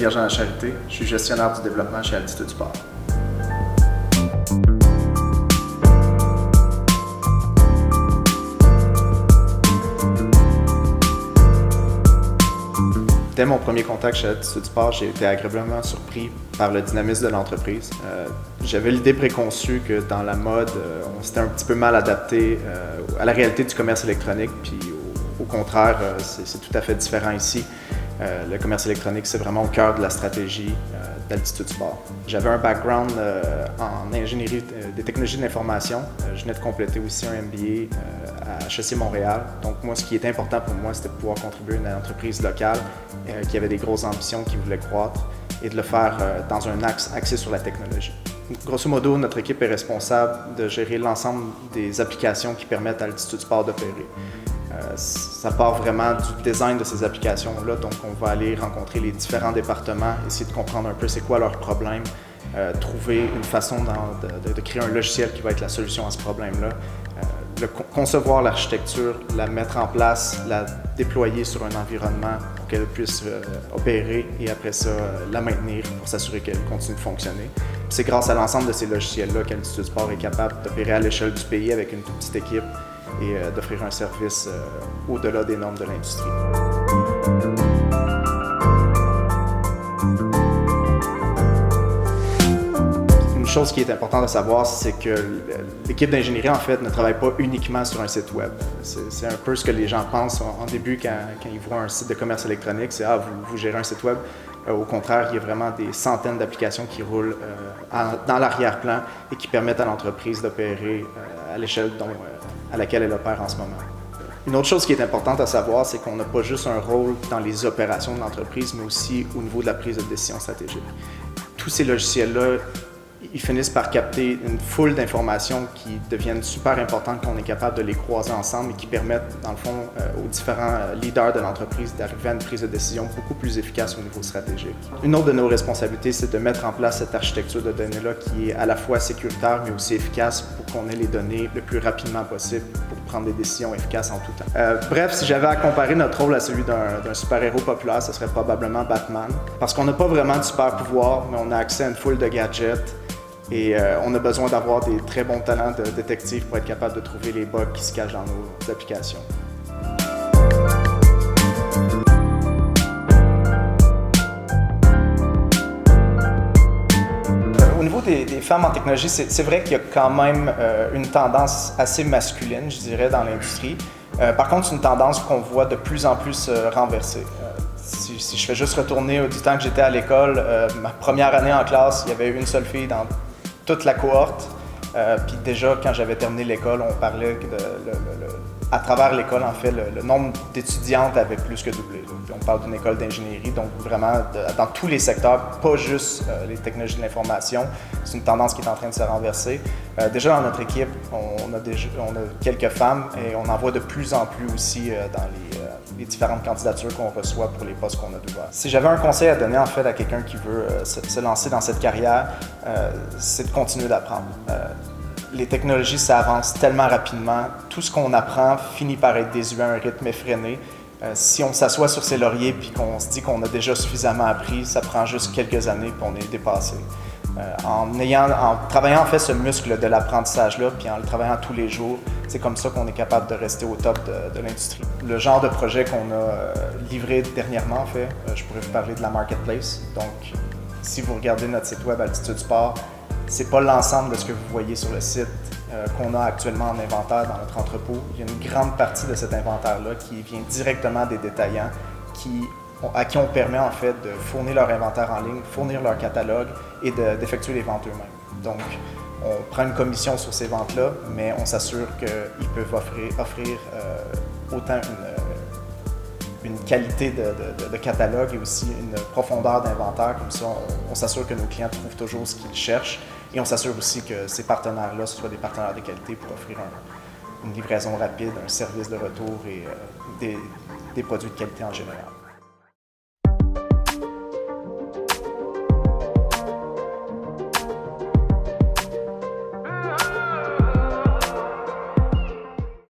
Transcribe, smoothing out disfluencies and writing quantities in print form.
Pierre-Jean Charité, je suis gestionnaire du développement chez Altitude Sport. Dès mon premier contact chez Altitude Sport, j'ai été agréablement surpris par le dynamisme de l'entreprise. J'avais l'idée préconçue que dans la mode, on s'était un petit peu mal adapté à la réalité du commerce électronique, puis au contraire, c'est tout à fait différent ici. Le commerce électronique, c'est vraiment au cœur de la stratégie d'Altitude Sport. J'avais un background en ingénierie des technologies de l'information. Je venais de compléter aussi un MBA à HEC Montréal. Donc moi, ce qui était important pour moi, c'était de pouvoir contribuer à une entreprise locale qui avait des grosses ambitions, qui voulait croître et de le faire dans un axe axé sur la technologie. Grosso modo, notre équipe est responsable de gérer l'ensemble des applications qui permettent à Altitude Sport d'opérer. Ça part vraiment du design de ces applications-là, donc on va aller rencontrer les différents départements, essayer de comprendre un peu c'est quoi leurs problèmes, trouver une façon de créer un logiciel qui va être la solution à ce problème-là, concevoir l'architecture, la mettre en place, la déployer sur un environnement pour qu'elle puisse opérer et après ça la maintenir pour s'assurer qu'elle continue de fonctionner. C'est grâce à l'ensemble de ces logiciels-là qu'Altitude Sport est capable d'opérer à l'échelle du pays avec une toute petite équipe et d'offrir un service au-delà des normes de l'industrie. Une chose qui est importante à savoir, c'est que l'équipe d'ingénierie, en fait, ne travaille pas uniquement sur un site web. C'est un peu ce que les gens pensent en début quand ils voient un site de commerce électronique, c'est « Ah, vous gérez un site web ». Au contraire, il y a vraiment des centaines d'applications qui roulent dans l'arrière-plan et qui permettent à l'entreprise d'opérer à l'échelle à laquelle elle opère en ce moment. Une autre chose qui est importante à savoir, c'est qu'on n'a pas juste un rôle dans les opérations de l'entreprise, mais aussi au niveau de la prise de décision stratégique. Tous ces logiciels-là, ils finissent par capter une foule d'informations qui deviennent super importantes, qu'on est capable de les croiser ensemble et qui permettent, dans le fond, aux différents leaders de l'entreprise d'arriver à une prise de décision beaucoup plus efficace au niveau stratégique. Une autre de nos responsabilités, c'est de mettre en place cette architecture de données-là qui est à la fois sécuritaire, mais aussi efficace pour qu'on ait les données le plus rapidement possible pour prendre des décisions efficaces en tout temps. Bref, si j'avais à comparer notre rôle à celui d'un super-héros populaire, ce serait probablement Batman. Parce qu'on n'a pas vraiment de super-pouvoir, mais on a accès à une foule de gadgets. Et on a besoin d'avoir des très bons talents de détective pour être capable de trouver les bugs qui se cachent dans nos applications. Au niveau des femmes en technologie, c'est vrai qu'il y a quand même une tendance assez masculine, je dirais, dans l'industrie. Par contre, c'est une tendance qu'on voit de plus en plus renverser. Si je fais juste retourner du temps que j'étais à l'école, ma première année en classe, il y avait une seule fille dans toute la cohorte. Puis déjà, quand j'avais terminé l'école, on parlait à travers l'école, en fait, le nombre d'étudiantes avait plus que doublé. Puis on parle d'une école d'ingénierie, donc vraiment dans tous les secteurs, pas juste les technologies de l'information. C'est une tendance qui est en train de se renverser. Déjà dans notre équipe, on a quelques femmes et on en voit de plus en plus aussi dans les différentes candidatures qu'on reçoit pour les postes qu'on a d'ouvert. Si j'avais un conseil à donner en fait à quelqu'un qui veut se lancer dans cette carrière, c'est de continuer d'apprendre. Les technologies, ça avance tellement rapidement. Tout ce qu'on apprend finit par être désuet à un rythme effréné. Si on s'assoit sur ses lauriers et qu'on se dit qu'on a déjà suffisamment appris, ça prend juste quelques années puis on est dépassé. En travaillant en fait ce muscle de l'apprentissage-là, puis en le travaillant tous les jours, c'est comme ça qu'on est capable de rester au top de l'industrie. Le genre de projet qu'on a livré dernièrement, en fait, je pourrais vous parler de la Marketplace. Donc, si vous regardez notre site web Altitude Sport, c'est pas l'ensemble de ce que vous voyez sur le site qu'on a actuellement en inventaire dans notre entrepôt. Il y a une grande partie de cet inventaire-là qui vient directement des détaillants à qui on permet en fait de fournir leur inventaire en ligne, fournir leur catalogue et d'effectuer les ventes eux-mêmes. Donc, on prend une commission sur ces ventes-là, mais on s'assure qu'ils peuvent offrir autant une qualité de catalogue et aussi une profondeur d'inventaire. Comme ça, on s'assure que nos clients trouvent toujours ce qu'ils cherchent et on s'assure aussi que ces partenaires-là, ce soient des partenaires de qualité pour offrir une livraison rapide, un service de retour et des produits de qualité en général.